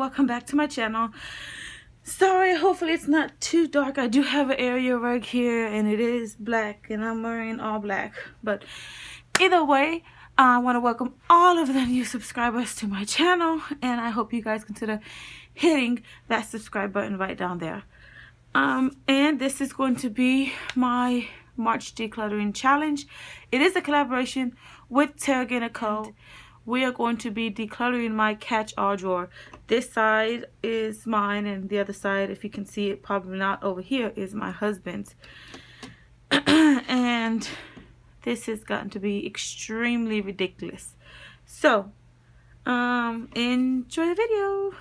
welcome back to my channel. Sorry, hopefully it's not too dark. I do have an area rug here and it is black and I'm wearing all black, but either way, I want to welcome all of the new subscribers to my channel, and I hope you guys consider hitting that subscribe button right down there. And this is going to be my March decluttering challenge. It is a collaboration with TaragayNicole. We are going to be decluttering my catch-all drawer. This side is mine, and the other side, if you can see it, probably not over here, is my husband's. And this has gotten to be extremely ridiculous. So, enjoy the video.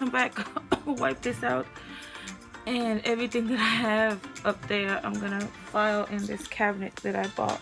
come back, wipe this out, and everything that I have up there, I'm gonna file in this cabinet that I bought.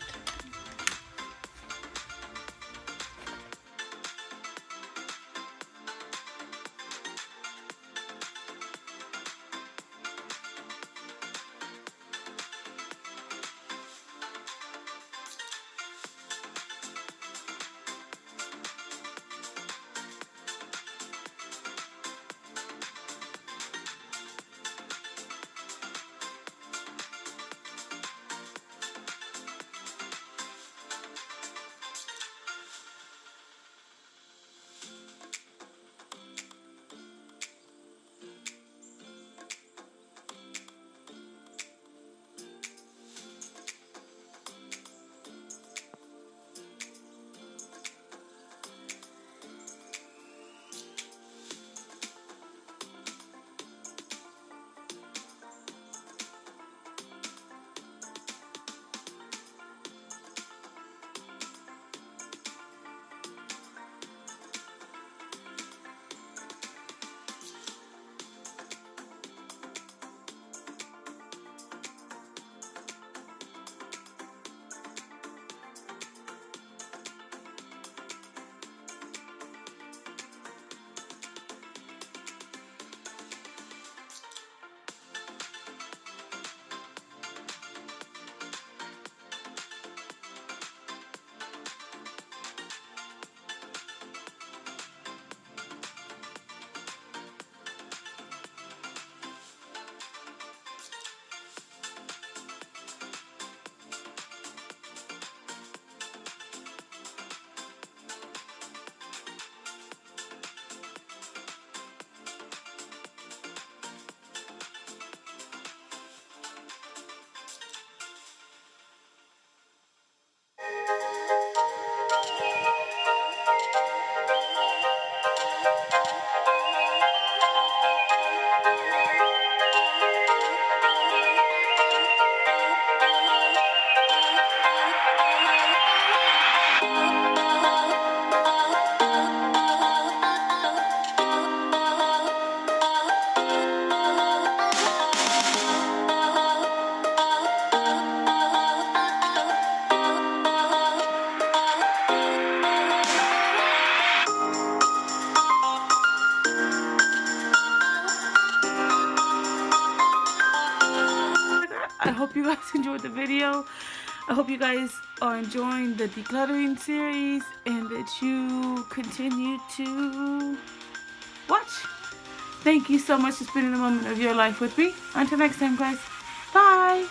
I hope you guys enjoyed the video. I hope you guys are enjoying the decluttering series and that you continue to watch. Thank you so much for spending a moment of your life with me. Until next time, guys. Bye.